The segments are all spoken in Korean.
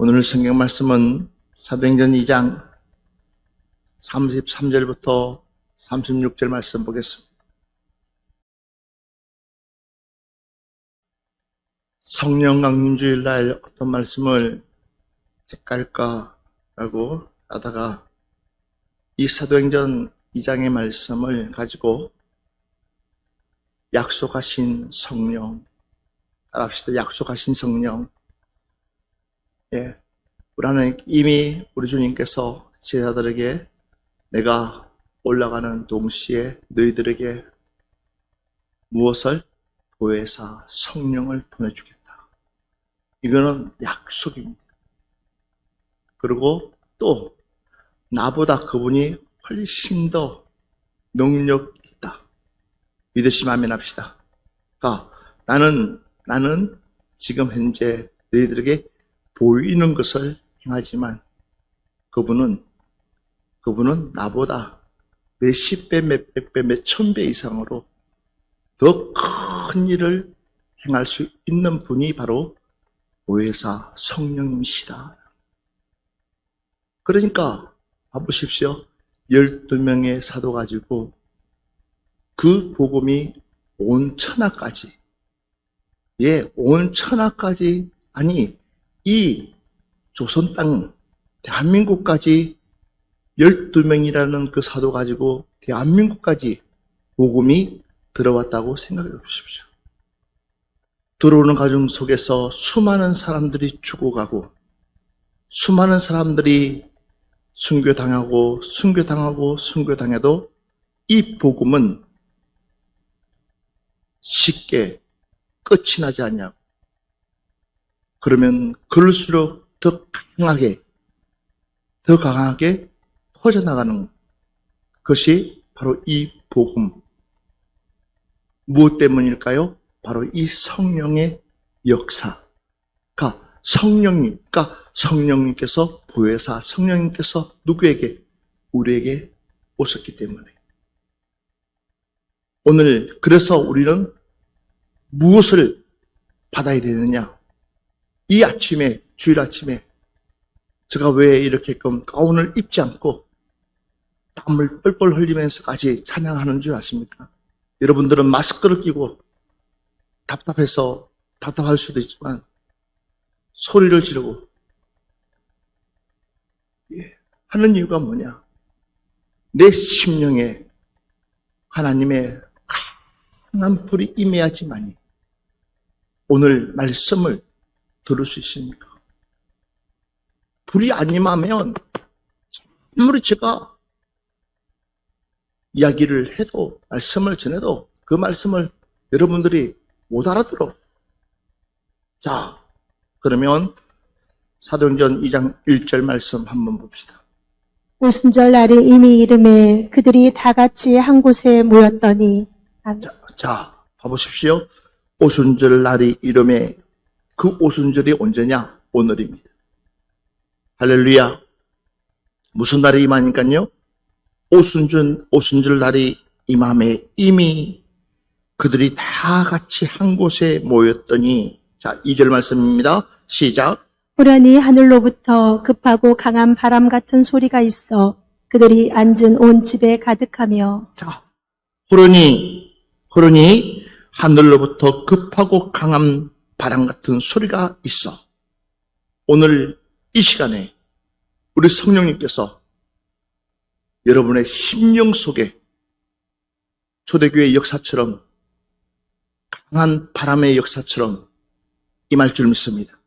오늘 성경 말씀은 사도행전 2장 33절부터 36절 말씀 보겠습니다. 성령 강림주일 날 어떤 말씀을 택할까라고 하다가 이 사도행전 2장의 말씀을 가지고 약속하신 성령, 따라합시다. 약속하신 성령. 우리 하나님 이미 우리 주님께서 제자들에게 내가 올라가는 동시에 너희들에게 무엇을? 보혜사 성령을 보내주겠다. 이거는 약속입니다. 그리고 또 나보다 그분이 훨씬 더 능력 있다. 믿으시면 아멘 합시다. 그러니까 나는 지금 현재 너희들에게 보이는 것을 행하지만 그분은 나보다 몇십 배, 몇백 배, 몇천 배 이상으로 더 큰 일을 행할 수 있는 분이 바로 보혜사 성령님이시다. 그러니까 봐보십시오. 12명의 사도 가지고 그 복음이 온 천하까지, 온 천하까지, 아니 이 조선 땅 대한민국까지 12명이라는 그 사도 가지고 대한민국까지 복음이 들어왔다고 생각해 보십시오. 들어오는 과정 속에서 수많은 사람들이 죽어가고 수많은 사람들이 순교당하고 순교당해도 이 복음은 쉽게 끝이 나지 않냐고. 그러면 그럴수록 더 강하게 퍼져나가는 것이 바로 이 복음. 무엇 때문일까요? 바로 이 성령의 역사. 성령님께서 보혜사 성령님께서 누구에게? 우리에게 오셨기 때문에. 오늘 그래서 우리는 무엇을 받아야 되느냐? 이 아침에, 주일 아침에 제가 왜 이렇게 가운을 입지 않고 땀을 뻘뻘 흘리면서까지 찬양하는 줄 아십니까? 여러분들은 마스크를 끼고 답답해서 답답할 수도 있지만 소리를 지르고 하는 이유가 뭐냐? 내 심령에 하나님의 강한 불이 임해야지만이 오늘 말씀을 들을 수 있습니까? 불이 안 임하면 아무리 제가 이야기를 해도 말씀을 전해도 그 말씀을 여러분들이 못 알아들어. 자, 그러면 사도행전 2장 1절 말씀 한번 봅시다. 오순절 날이 이미 이름에 그들이 다 같이 한 곳에 모였더니. 자, 봐보십시오. 오순절 날이 이름에 그 오순절이 언제냐? 오늘입니다. 할렐루야. 무슨 날이 임하니까요? 오순절 날이 임함에 이미 그들이 다 같이 한 곳에 모였더니, 자, 2절 말씀입니다. 시작. 호련히 하늘로부터 급하고 강한 바람 같은 소리가 있어 그들이 앉은 온 집에 가득하며. 자, 호련히 하늘로부터 급하고 강한 바람 같은 소리가 있어. 오늘 이 시간에 우리 성령님께서 여러분의 심령 속에 초대교회의 역사처럼 강한 바람의 역사처럼 임할 줄 믿습니다.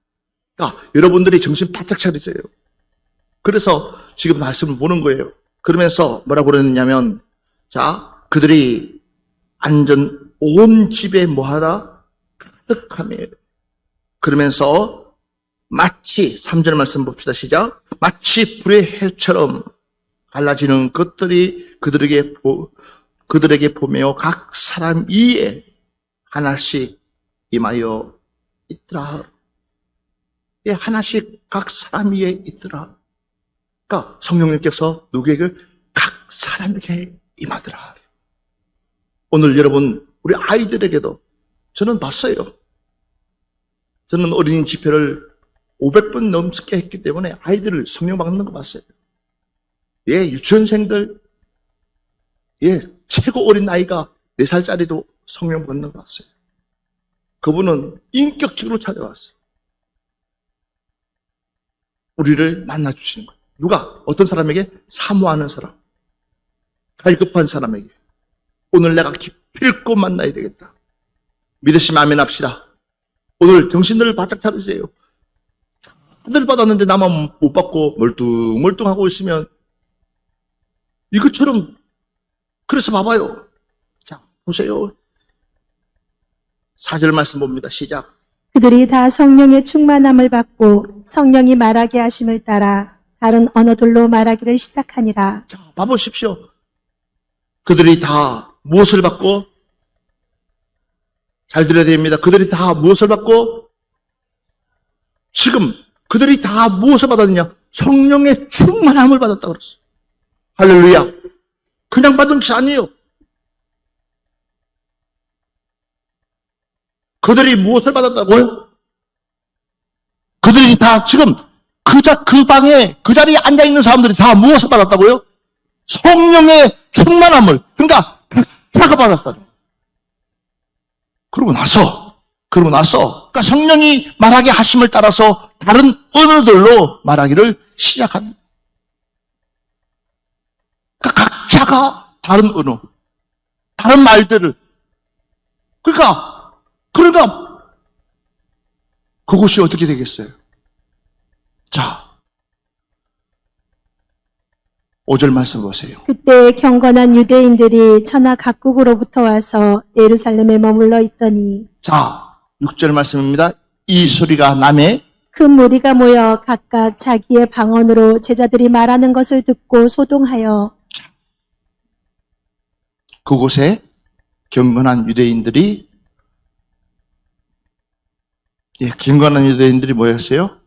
여러분들이 정신 바짝 차리세요. 그래서 지금 말씀을 보는 거예요. 그러면서 뭐라고 그랬냐면, 자, 그들이 앉은 온 집에 뭐하다? 가득하며. 그러면서 마치 3절 말씀 봅시다. 시작. 마치 불의 해처럼 갈라지는 것들이 그들에게 보며 각 사람 위에 하나씩 임하여 있더라. 하나씩 각 사람 위에 있더라. 그러니까 성령님께서 누구에게? 각 사람에게 임하더라. 오늘 여러분, 우리 아이들에게도 저는 봤어요. 저는 어린이 집회를 500번 넘게 했기 때문에 아이들을 성령 받는 거 봤어요. 예, 유치원생들, 예, 최고 어린 나이가 4살짜리도 성령 받는 거 봤어요. 그분은 인격적으로 찾아왔어요. 우리를 만나주시는 거예요. 누가? 어떤 사람에게? 사모하는 사람. 갈급한 사람에게. 오늘 내가 기필코 만나야 되겠다. 믿으시면 아멘 합시다. 오늘 정신들을 바짝 차리세요. 다들 받았는데 나만 못 받고 멀뚱멀뚱하고 있으면 이것처럼, 그래서 봐봐요. 자, 보세요. 4절 말씀 봅니다. 시작. 그들이 다 성령의 충만함을 받고 성령이 말하게 하심을 따라 다른 언어들로 말하기를 시작하니라. 자, 봐보십시오. 그들이 다 무엇을 받고, 잘 들어야 됩니다. 그들이 다 무엇을 받고, 지금 그들이 다 무엇을 받았느냐? 성령의 충만함을 받았다 그랬어요. 할렐루야. 그냥 받은 것이 아니에요. 그들이 무엇을 받았다고요? 그들이 다 지금 그 방에, 그 자리에 앉아있는 사람들이 다 무엇을 받았다고요? 성령의 충만함을. 그러니까 각자가 받았다는. 그러고 나서, 그러니까 성령이 말하게 하심을 따라서 다른 언어들로 말하기를 시작합니다. 그러니까 각자가 다른 언어, 다른 말들을. 그러니까 그것이 어떻게 되겠어요? 자, 5절 말씀 보세요. 그때 경건한 유대인들이 천하 각국으로부터 와서 예루살렘에 머물러 있더니 자, 6절 말씀입니다. 이 소리가 남에 큰 무리가 모여 각각 자기의 방언으로 제자들이 말하는 것을 듣고 소동하여 그곳에 경건한 유대인들이 뭐였어요?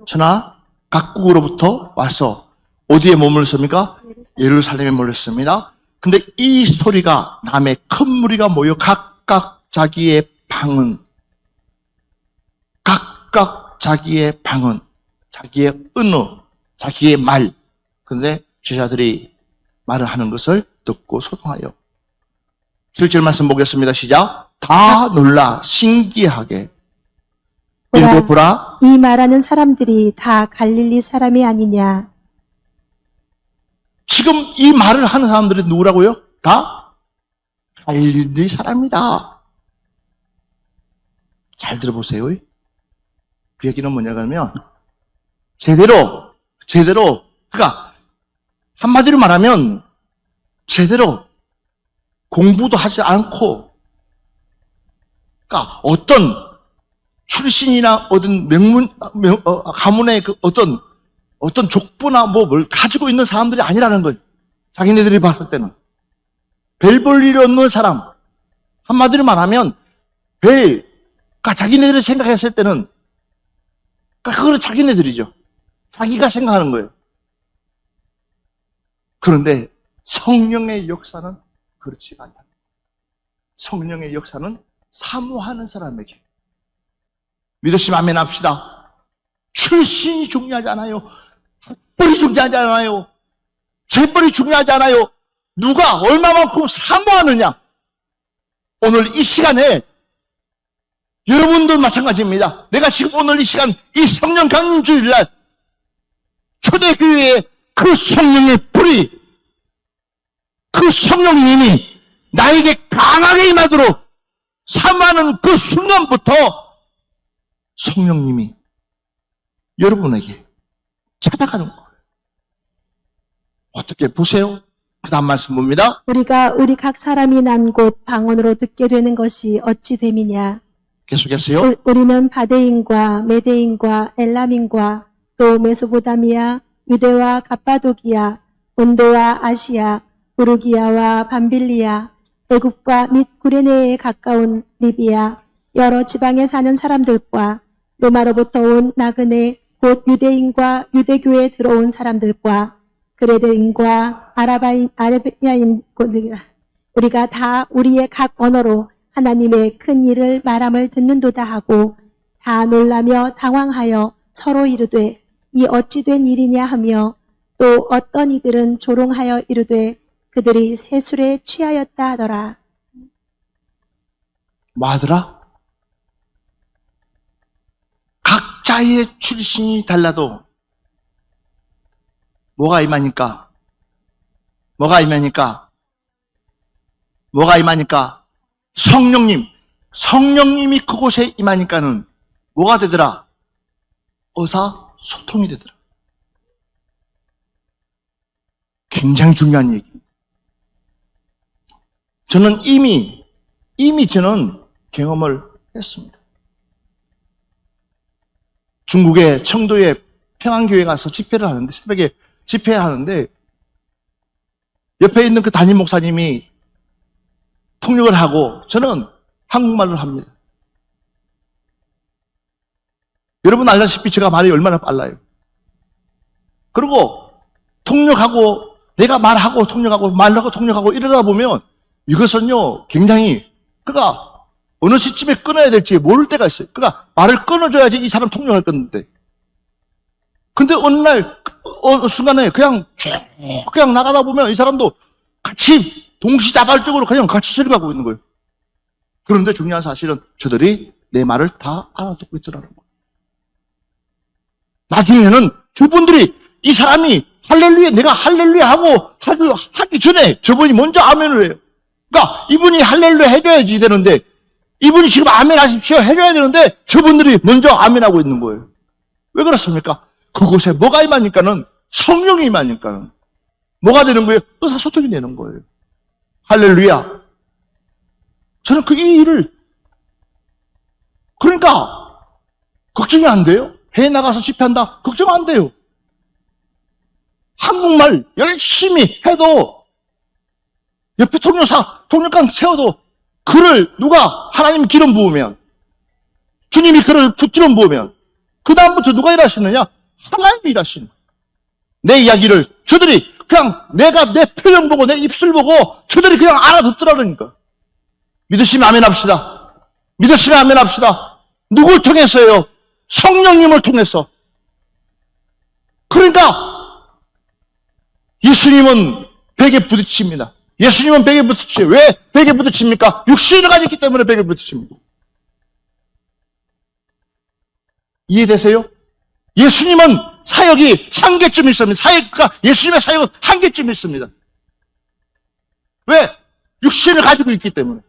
천하 각국으로부터 와서 어디에 머물렀습니까? 예루살렘에 몰렸습니다. 근데 이 소리가 남의 큰 무리가 모여 각각 자기의 방언, 자기의 언어, 자기의 말. 근데 제자들이 말을 하는 것을 듣고 소동하여. 7절 말씀 보겠습니다. 시작. 다 놀라 신기하게 읽어 보라. 이 말하는 사람들이 다 갈릴리 사람이 아니냐. 지금 이 말을 하는 사람들이 누구라고요? 다 갈릴리 사람이다. 잘 들어보세요. 그 얘기는 뭐냐 하면 제대로 그러니까 한마디로 말하면 제대로 공부도 하지 않고, 그러니까 어떤 출신이나 어떤 가문의 그 어떤 족보나 뭘 가지고 있는 사람들이 아니라는 거예요. 자기네들이 봤을 때는. 별 볼 일 없는 사람. 한마디로 말하면 그러니까 자기네들이 생각했을 때는, 그러니까 그거는 자기네들이죠. 자기가 생각하는 거예요. 그런데 성령의 역사는 그렇지가 않다. 성령의 역사는 사모하는 사람에게. 믿으시면 아멘 합시다. 출신이 중요하지 않아요. 학벌이 중요하지 않아요. 재벌이 중요하지 않아요. 누가 얼마만큼 사모하느냐. 오늘 이 시간에 여러분도 마찬가지입니다. 내가 지금 오늘 이 시간 이 성령 강림 주일날 초대교회의 그 성령의 불이, 그 성령님이 나에게 강하게 임하도록 사모하는 그 순간부터 성령님이 여러분에게 찾아가는 거예요. 어떻게 보세요? 그 다음 말씀 봅니다. 우리가 우리 각 사람이 난 곳 방언으로 듣게 되는 것이 어찌 됨이냐. 계속해서요. 우리는 바데인과 메데인과 엘람인과 또 메소보다미아, 유대와 갑바도기아, 온도와 아시아, 부르기아와 밤빌리아, 애굽과 및 구레네에 가까운 리비아, 여러 지방에 사는 사람들과 로마로부터 온 나그네 곧 유대인과 유대교에 들어온 사람들과 그레데인과 아라비아인 우리가 다 우리의 각 언어로 하나님의 큰 일을 말함을 듣는도다 하고 다 놀라며 당황하여 서로 이르되 이 어찌 된 일이냐 하며 또 어떤 이들은 조롱하여 이르되 그들이 새 술에 취하였다 하더라. 뭐 하더라? 각자의 출신이 달라도 뭐가 임하니까? 뭐가 임하니까? 뭐가 임하니까? 성령님이 그곳에 임하니까는 뭐가 되더라? 의사소통이 되더라. 굉장히 중요한 얘기입니다. 저는 이미 저는 경험을 했습니다. 중국의 청도에 평안교회 가서 집회를 하는데, 새벽에 집회하는데, 옆에 있는 그 담임 목사님이 통역을 하고, 저는 한국말을 합니다. 여러분 알다시피 제가 말이 얼마나 빨라요. 그리고 통역하고, 내가 말하고 통역하고, 말하고 통역하고 이러다 보면, 이것은요, 굉장히, 그가 어느 시점에 끊어야 될지 모를 때가 있어요. 그러니까 말을 끊어줘야지 이 사람 통역할 건데. 근데 어느 날, 어느 순간에 그냥 나가다 보면 이 사람도 같이 동시다발적으로 그냥 같이 들어가고 있는 거예요. 그런데 중요한 사실은 저들이 내 말을 다 알아듣고 있더라는 거예요. 나중에는 저분들이 이 사람이 할렐루야, 내가 할렐루야 하기 전에 저분이 먼저 아멘을 해요. 그러니까 이분이 할렐루야 해줘야지 되는데, 이분이 지금 아멘 하십시오 해줘야 되는데 저분들이 먼저 아멘하고 있는 거예요. 왜 그렇습니까? 그곳에 뭐가 임하니까는, 성령이 임하니까는 뭐가 되는 거예요? 의사소통이 되는 거예요. 할렐루야. 저는 이 일을, 그러니까 걱정이 안 돼요. 해외 나가서 집회한다, 걱정 안 돼요. 한국말 열심히 해도, 옆에 통역관 세워도, 그를 누가 하나님 기름 부으면, 주님이 그를 기름 부으면, 그 다음부터 누가 일하시느냐? 하나님이 일하시는 거예요. 내 이야기를 저들이 그냥 내가 내 표정 보고 내 입술 보고 저들이 그냥 알아듣더라니까. 믿으시면 아멘 합시다. 믿으시면 아멘 합시다. 누굴 통해서요? 성령님을 통해서. 그러니까 예수님은 벽에 부딪힙니다. 예수님은 벽에 부딪혀요. 왜 벽에 부딪힙니까? 육신을 가졌기 때문에 벽에 부딪힙니다. 이해되세요? 예수님은 사역이 한계쯤 있습니다. 예수님의 사역은 한계쯤 있습니다. 왜? 육신을 가지고 있기 때문에.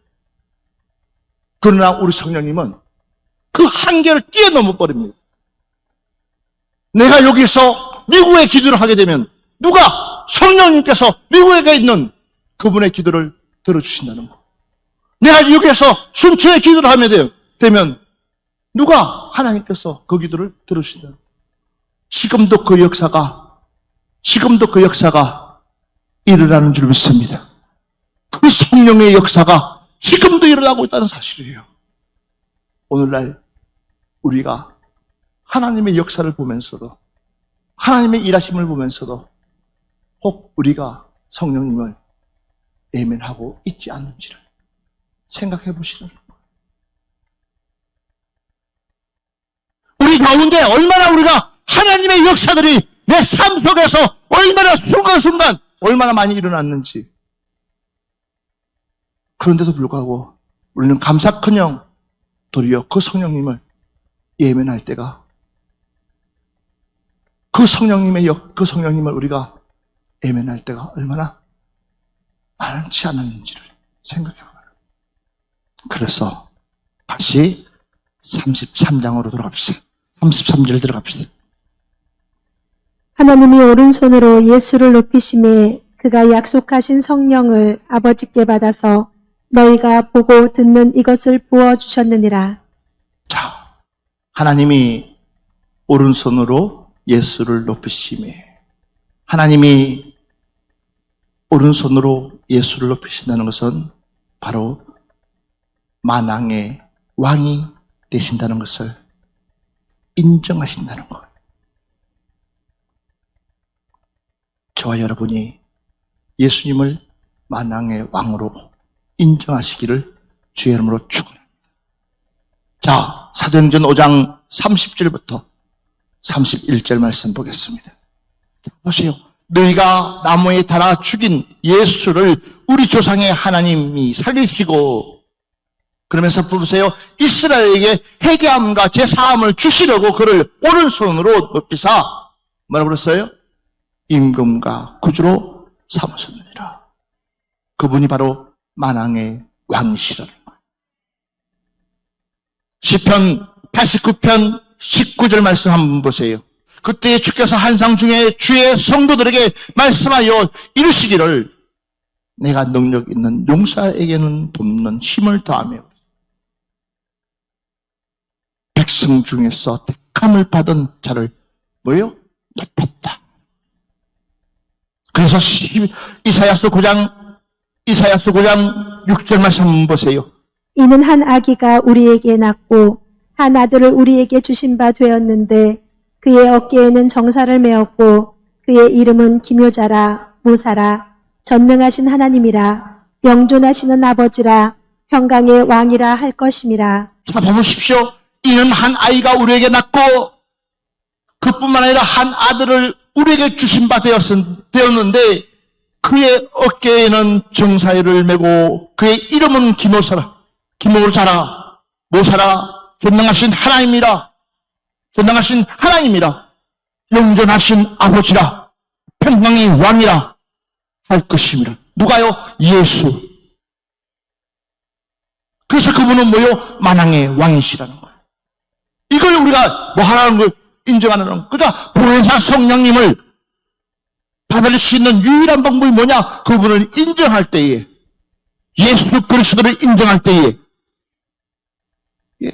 그러나 우리 성령님은 그 한계를 뛰어넘어 버립니다. 내가 여기서 미국의 기도를 하게 되면 누가 성령님께서 미국에 있는 그분의 기도를 들어주신다는 거. 내가 여기에서 순천의 기도를 하게 되면 누가 하나님께서 그 기도를 들어주신다는 거. 지금도 그 역사가 일어나는 줄 믿습니다. 그 성령의 역사가 지금도 일어나고 있다는 사실이에요. 오늘날 우리가 하나님의 역사를 보면서도, 하나님의 일하심을 보면서도 혹 우리가 성령님을 예면하고 있지 않는지를 생각해 보시는 거예요. 우리 가운데 얼마나 우리가 하나님의 역사들이 내 삶 속에서 얼마나 순간순간 얼마나 많이 일어났는지. 그런데도 불구하고 우리는 감사커녕 도리어 그 성령님을 예면할 때가, 그 성령님을 우리가 예면할 때가 얼마나 많지 않았는지를 생각해 보아요. 그래서 다시 33장으로 들어갑시다. 33절 들어갑시다. 하나님이 오른손으로 예수를 높이심에 그가 약속하신 성령을 아버지께 받아서 너희가 보고 듣는 이것을 부어주셨느니라. 자, 하나님이 오른손으로 예수를 높이심에, 하나님이 오른손으로 예수를 높이신다는 것은 바로 만왕의 왕이 되신다는 것을 인정하신다는 것. 저와 여러분이 예수님을 만왕의 왕으로 인정하시기를 주의 이름으로 축원합니다. 자, 사도행전 5장 30절부터 31절 말씀 보겠습니다. 보세요. 너희가 나무에 달아 죽인 예수를 우리 조상의 하나님이 살리시고, 그러면서 보세요. 이스라엘에게 회개함과 제사함을 주시려고 그를 오른손으로 높이사 뭐라고 그랬어요? 임금과 구주로 삼으셨느니라. 그분이 바로 만왕의 왕이시라는 거예요. 시편 89편 19절 말씀 한번 보세요. 그때 주께서 한상 중에 주의 성도들에게 말씀하여 이르시기를 내가 능력 있는 용사에게는 돕는 힘을 더하며 백성 중에서 택함을 받은 자를 뭐요? 높였다. 그래서 이사야서 9장 6절 말씀 한번 보세요. 이는 한 아기가 우리에게 낳고 한 아들을 우리에게 주신 바 되었는데 그의 어깨에는 정사를 메었고 그의 이름은 기묘자라 무사라 전능하신 하나님이라 영존하시는 아버지라 평강의 왕이라 할 것임이라. 자, 보십시오. 이는 한 아이가 우리에게 낳고 그뿐만 아니라 한 아들을 우리에게 주신 바 되었는데 그의 어깨에는 정사를 메고 그의 이름은 기묘사라 모사라 존능하신 하나님이라 영존하신 아버지라 평강의 왕이라 할 것입니다. 누가요? 예수. 그래서 그분은 뭐요? 만왕의 왕이시라는 거예요. 이걸 우리가 뭐 하라는 걸 인정하는 거예요. 그러니까 보혜사 성령님을 받을 수 있는 유일한 방법이 뭐냐? 그분을 인정할 때에, 예수 그리스도를 인정할 때에. 예.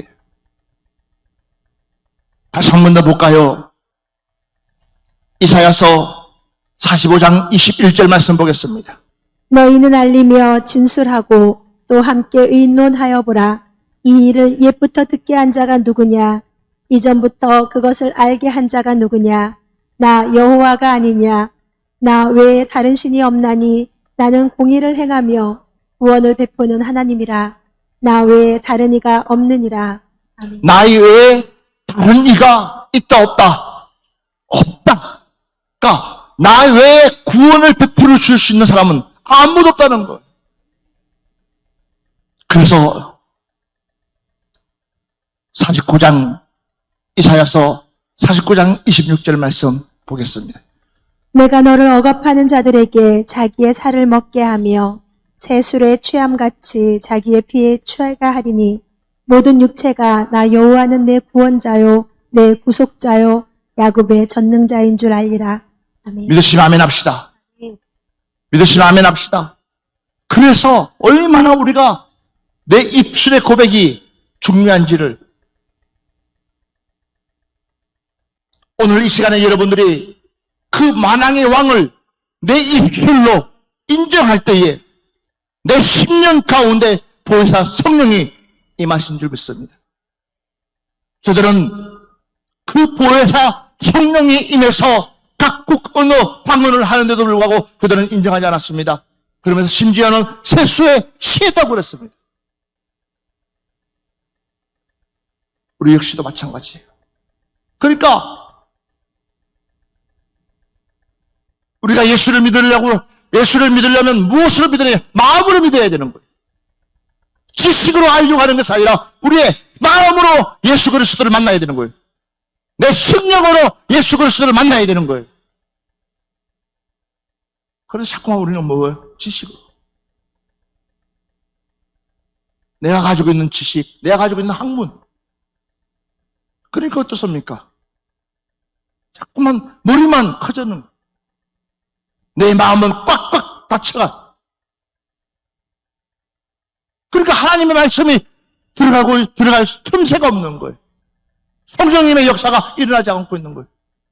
다시 한 번 더 볼까요? 이사야서 45장 21절 말씀 보겠습니다. 너희는 알리며 진술하고 또 함께 의논하여 보라. 이 일을 옛부터 듣게 한 자가 누구냐? 이전부터 그것을 알게 한 자가 누구냐? 나 여호와가 아니냐? 나 외에 다른 신이 없나니 나는 공의를 행하며 구원을 베푸는 하나님이라. 나 외에 다른 이가 없느니라. 아멘. 나 외에 다른 이가 있다 없다? 없다. 그러니까 나 외에 구원을 베풀어 줄 수 있는 사람은 아무도 없다는 거예요. 그래서 49장 이사야서 49장 26절 말씀 보겠습니다. 내가 너를 억압하는 자들에게 자기의 살을 먹게 하며 새술의 취함같이 자기의 피에 취하게 하리니 모든 육체가 나 여호와는 내 구원자요 내 구속자요 야곱의 전능자인 줄 알리라. 아멘. 믿으시면 아멘 합시다. 믿으시면 아멘 합시다. 그래서 얼마나 우리가 내 입술의 고백이 중요한지를 오늘 이 시간에 여러분들이 그 만왕의 왕을 내 입술로 인정할 때에 내 10년 가운데 보혜사 성령이 임하신 줄 믿습니다. 저들은 그 보혜사 성령이 임해서 각국 언어 방언을 하는데도 불구하고 그들은 인정하지 않았습니다. 그러면서 심지어는 세수에 취했다고 그랬습니다. 우리 역시도 마찬가지예요. 그러니까 우리가 예수를 믿으려면 무엇으로 믿으냐? 마음으로 믿어야 되는 거예요. 지식으로 알려고 하는 것이 아니라 우리의 마음으로 예수 그리스도를 만나야 되는 거예요. 내 성령으로 예수 그리스도를 만나야 되는 거예요. 그래서 자꾸만 우리는 뭐예요? 지식으로. 내가 가지고 있는 지식, 내가 가지고 있는 학문. 그러니까 어떻습니까? 자꾸만 머리만 커졌는 거예요. 내 마음은 꽉꽉 닫혀가. 그러니까 하나님의 말씀이 들어갈 틈새가 없는 거예요. 성령님의 역사가 일어나지 않고 있는 거예요.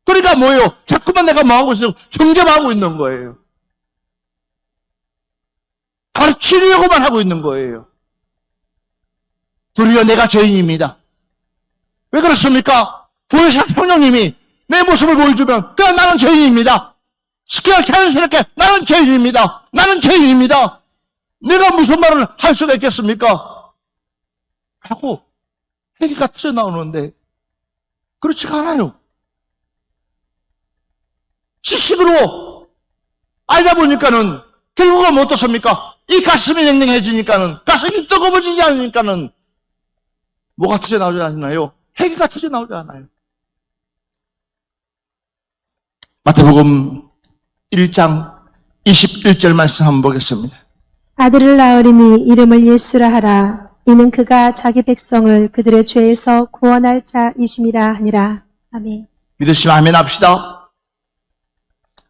그러니까 뭐예요? 자꾸만 내가 뭐하고 있어요? 정죄하고 있는 거예요. 가르치려고만 하고 있는 거예요. 도리어 내가 죄인입니다. 왜 그렇습니까? 보혜사 성령님이 내 모습을 보여주면 그냥 나는 죄인입니다. 그냥 자연스럽게 나는 죄인입니다. 나는 죄인입니다. 내가 무슨 말을 할 수가 있겠습니까? 하고 해가 터져 나오는데 그렇지가 않아요. 지식으로 알다 보니까는 결국은 어떻습니까? 이 가슴이 냉랭해지니까는, 가슴이 뜨거워지지 않으니까는 뭐가 터져 나오지 않나요? 해가 터져 나오지 않아요. 마태복음 1장 21절 말씀 한번 보겠습니다. 아들을 낳으리니 이름을 예수라 하라. 이는 그가 자기 백성을 그들의 죄에서 구원할 자이심이라 하니라. 아멘. 믿으시면 아멘 합시다.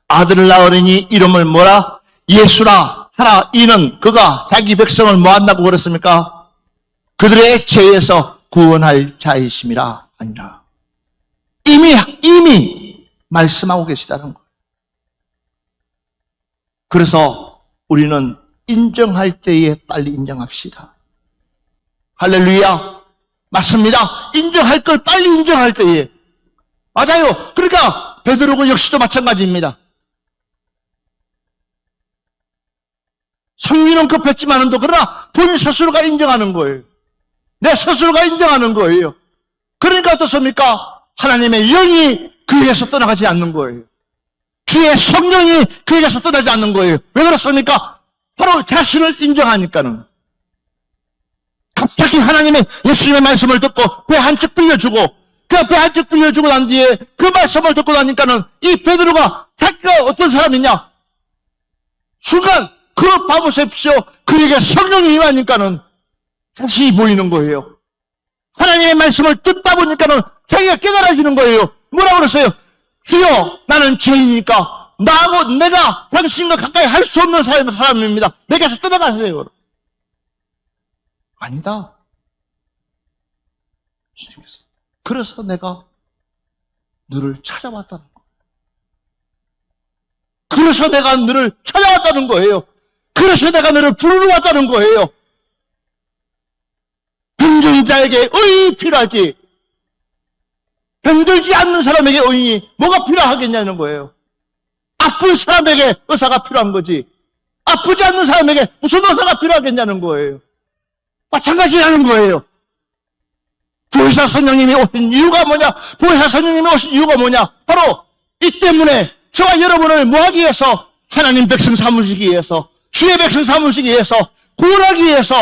아들을 낳으리니 이름을 뭐라? 예수라 하라. 이는 그가 자기 백성을 뭐 한다고 그랬습니까? 그들의 죄에서 구원할 자이심이라 하니라. 이미 말씀하고 계시다는 거예요. 그래서 우리는 인정할 때에 빨리 인정합시다. 할렐루야. 맞습니다. 인정할 걸 빨리 인정할 때에. 맞아요. 그러니까 베드로가 역시도 마찬가지입니다. 성민은 급했지만도 그러나 본인 스스로가 인정하는 거예요. 내 스스로가 인정하는 거예요. 그러니까 어떻습니까? 하나님의 영이 그에게서 떠나가지 않는 거예요. 주의 성령이 그에게서 떠나지 않는 거예요. 왜 그렇습니까? 바로 자신을 인정하니까는. 갑자기 하나님의 예수님의 말씀을 듣고 배 한쪽 빌려주고, 그 배 한쪽 빌려주고 난 뒤에 그 말씀을 듣고 나니까는 이 베드로가 자기가 어떤 사람이냐? 순간 그 봐보십시오. 그에게 성령이 임하니까는 자신이 보이는 거예요. 하나님의 말씀을 듣다 보니까는 자기가 깨달아지는 거예요. 뭐라고 그랬어요? 주여, 나는 죄인이니까 나하고 내가 당신과 가까이 할 수 없는 사람입니다. 내게서 떠나가세요. 아니다. 주님께서. 그래서 내가 너를 찾아왔다는 거예요. 그래서 내가 너를 찾아왔다는 거예요. 그래서 내가 너를 부르러 왔다는 거예요. 병든 자에게 의인이 필요하지. 병들지 않는 사람에게 의인이 뭐가 필요하겠냐는 거예요. 아픈 사람에게 의사가 필요한 거지. 아프지 않는 사람에게 무슨 의사가 필요하겠냐는 거예요. 마찬가지라는 거예요. 보혜사 선생님이 오신 이유가 뭐냐? 보혜사 선생님이 오신 이유가 뭐냐? 바로 이 때문에 저와 여러분을 뭐하기 위해서? 하나님 백성 삼으시기 위해서, 주의 백성 삼으시기 위해서, 구원하기 위해서.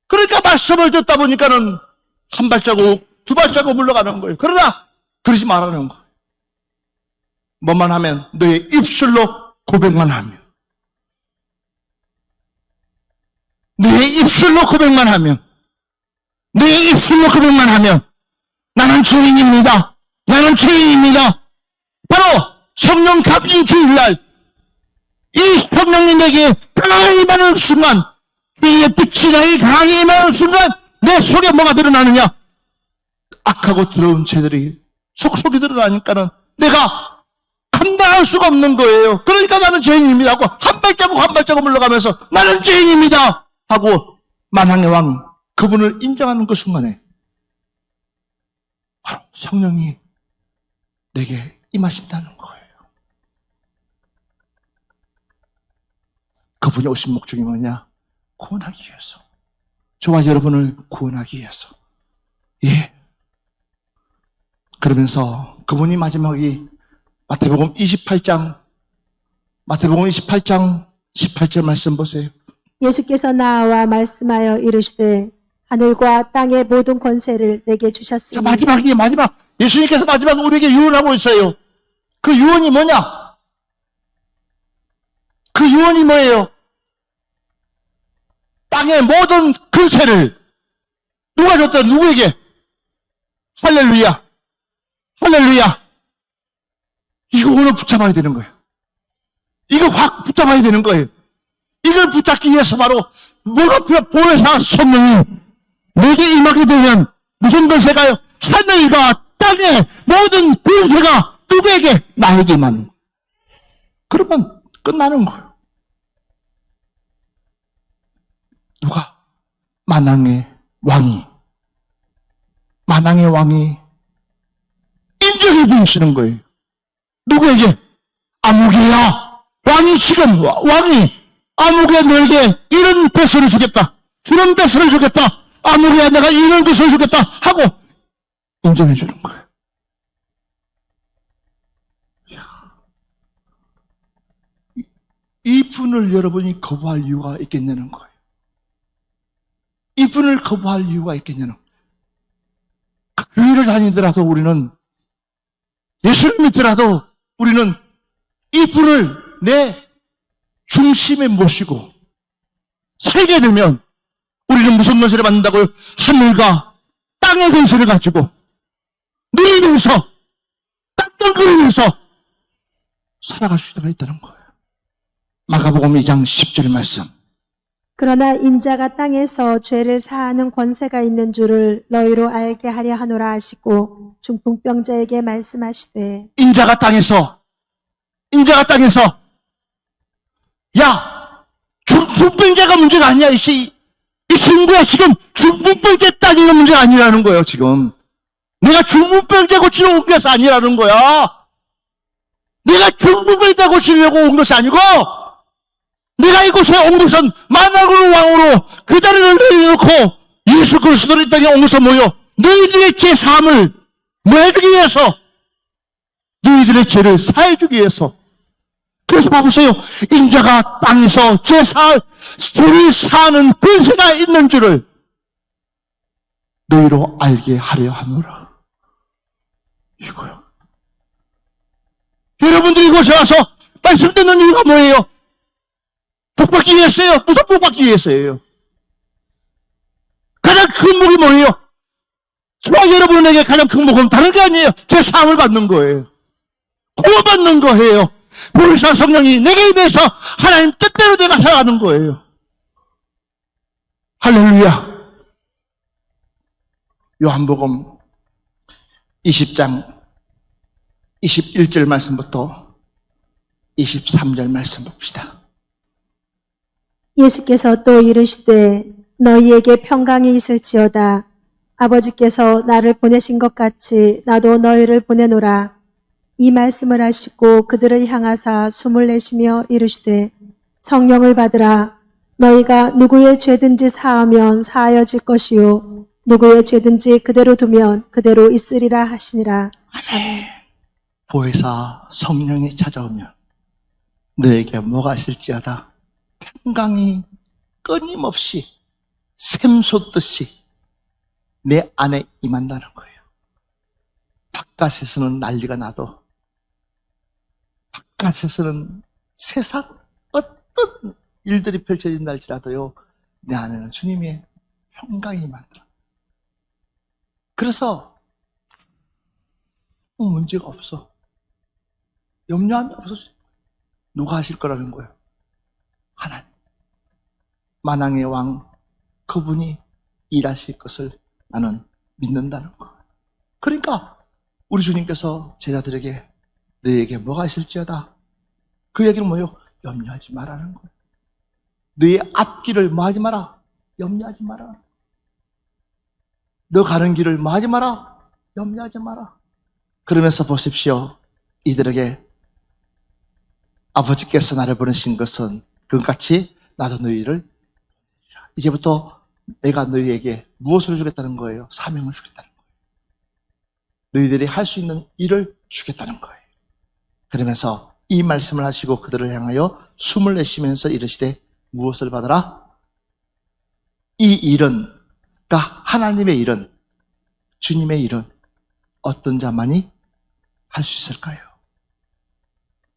그러니까 말씀을 듣다 보니까는 한 발자국, 두 발자국 물러가는 거예요. 그러나 그러지 말라는 거예요. 뭐만 하면? 너의 입술로 고백만 하면. 너의 입술로 고백만 하면. 너의 입술로 고백만 하면. 나는 죄인입니다. 나는 죄인입니다. 바로 성령 감진 주일날 이 성령님 내게 강하게 임하는 순간, 주의 빛이 나에게 강하게 임하는 순간 내 속에 뭐가 드러나느냐? 악하고 더러운 죄들이 속속이 드러나니까는 내가 감당할 수가 없는 거예요. 그러니까 나는 죄인입니다 하고 한 발자국 물러가면서 나는 죄인입니다 하고 만왕의 왕 그분을 인정하는 그 순간에 바로 성령이 내게 임하신다는 거예요. 그분이 오신 목적이 뭐냐? 구원하기 위해서. 저와 여러분을 구원하기 위해서. 예. 그러면서 그분이 마지막에 마태복음 28장 18절 말씀 보세요. 예수께서 나와 말씀하여 이르시되 하늘과 땅의 모든 권세를 내게 주셨으니. 자, 마지막. 예수님께서 마지막에 우리에게 유언하고 있어요. 그 유언이 뭐냐? 그 유언이 뭐예요? 땅의 모든 권세를 누가 줬다? 누구에게? 할렐루야. 할렐루야. 이거 오늘 붙잡아야 되는 거예요. 이거 확 붙잡아야 되는 거예요. 이걸 붙잡기 위해서 바로 뭐가 필요? 보혜사 성령이 내게 임하게 되면 무슨 권세가요? 하늘과 땅의 모든 권세가 누구에게? 나에게 임하는 거예요. 그러면 끝나는 거예요. 누가? 만왕의 왕이 인정해 주시는 거예요. 누구에게? 아무개야. 왕이 아무개 너에게 이런 배설을 주겠다. 주는 뺏어를 주겠다. 아무리야 내가 이런 것을 주겠다 하고 인정해 주는 거예요. 이 분을 여러분이 거부할 이유가 있겠냐는 거예요. 이 분을 거부할 이유가 있겠냐는 거예요. 교회를 다니더라도 우리는, 예수를 믿더라도 우리는 이 분을 내 중심에 모시고 살게 되면 우리는 무슨 건설을 받는다고요? 하늘과 땅의 건설을 가지고 누리면서 땅덩그리면서 살아갈 수가 있다는 거예요. 마가복음 2장 10절 말씀. 그러나 인자가 땅에서 죄를 사하는 권세가 있는 줄을 너희로 알게 하려 하노라 하시고 중풍병자에게 말씀하시되 인자가 땅에서 야, 중풍병자가 문제가 아니야. 이 친구야, 지금 중풍병자 따지는 문제가 아니라는 거예요. 지금 내가 중풍병자 고치러 온 것이 아니라는 거야. 내가 중풍병자 고치려고 온 것이 아니고 내가 이곳에 온 것은 만왕의 왕으로 그 자리를 내려놓고 예수 그리스도를 이 땅에 온 것은 뭐요? 너희들의 죄 사함을 뭐 해주기 위해서, 너희들의 죄를 사해주기 위해서. 그래서 봐보세요. 인자가 땅에서 죄를 사는 권세가 있는 줄을 너희로 알게 하려 하노라. 이거요. 여러분들이 이곳에 와서 말씀 듣는 이유가 뭐예요? 복받기 위해서예요? 무슨 복받기 위해서예요? 가장 큰 복이 뭐예요? 저와 여러분에게 가장 큰 복은 다른 게 아니에요. 제 사함을 받는 거예요. 구원받는 거예요. 보혜사 성령이 내게 임해서 하나님 뜻대로 내가 살아가는 거예요. 할렐루야. 요한복음 20장 21절 말씀부터 23절 말씀 봅시다. 예수께서 또 이르시되 너희에게 평강이 있을지어다. 아버지께서 나를 보내신 것 같이 나도 너희를 보내노라. 이 말씀을 하시고 그들을 향하사 숨을 내쉬며 이르시되 성령을 받으라. 너희가 누구의 죄든지 사하면 사하여질 것이요 누구의 죄든지 그대로 두면 그대로 있으리라 하시니라. 아멘. 보혜사 성령이 찾아오면 너에게 뭐가 있을지어다. 평강이 끊임없이 샘솟듯이 내 안에 임한다는 거예요. 바깥에서는 난리가 나도, 바깥에서는 세상 어떤 일들이 펼쳐진다 할지라도요, 내 안에는 주님의 평강이 임한다. 그래서 문제가 없어. 염려함이 없어. 누가 하실 거라는 거예요? 하나님. 만왕의 왕, 그분이 일하실 것을 나는 믿는다는 거예요. 그러니까 우리 주님께서 제자들에게 너희에게 뭐가 있을지어다. 그 얘기는 뭐예요? 염려하지 말라는 거예요. 너희 앞길을 뭐 하지 마라? 염려하지 마라. 너 가는 길을 뭐 하지 마라? 염려하지 마라. 그러면서 보십시오. 이들에게 아버지께서 나를 보내신 것은 그같이 나도 너희를 이제부터 내가 너희에게 무엇을 주겠다는 거예요? 사명을 주겠다는 거예요. 너희들이 할 수 있는 일을 주겠다는 거예요. 그러면서 이 말씀을 하시고 그들을 향하여 숨을 내쉬면서 이르시되 무엇을 받으라? 이 일은, 그러니까 하나님의 일은, 주님의 일은 어떤 자만이 할 수 있을까요?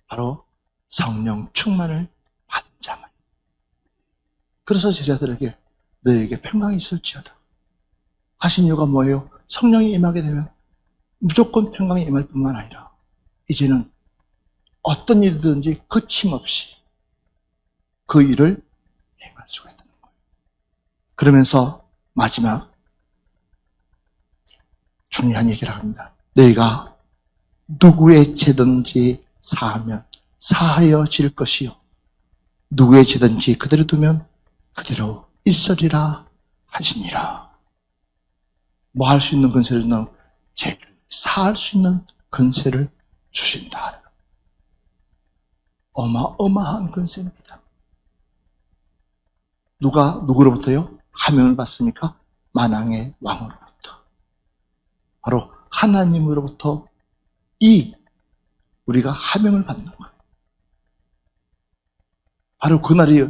바로 성령 충만을 받은 자만. 그래서 제자들에게 너에게 평강이 있을지어다 하신 이유가 뭐예요? 성령이 임하게 되면 무조건 평강이 임할 뿐만 아니라 이제는 어떤 일이든지 거침없이 그 일을 행할 수가 있다는 거예요. 그러면서 마지막 중요한 얘기를 합니다. 너희가 누구의 죄든지 사하면 사하여질 것이요 누구의 죄든지 그대로 두면 그대로 있으리라 하시니라. 뭐 할 수 있는 건세를 준다는 죄를 사할 수 있는 건세를 주신다. 어마어마한 건세입니다. 누가 누구로부터요? 하명을 받습니까? 만왕의 왕으로부터. 바로 하나님으로부터 우리가 하명을 받는 거예요. 바로 그날이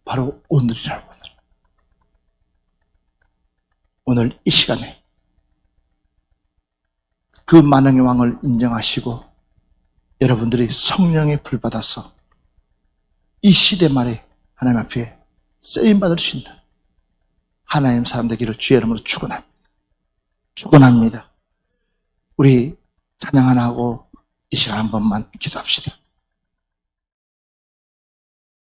바로 오늘이라고. 오늘 이 시간에 그 만왕의 왕을 인정하시고 여러분들이 성령의 불 받아서 이 시대 말에 하나님 앞에 쓰임받을 수 있는 하나님 사람 되기를 주의 이름으로 축원합니다. 축원합니다. 우리 찬양 하나 하고 이 시간 한 번만 기도합시다.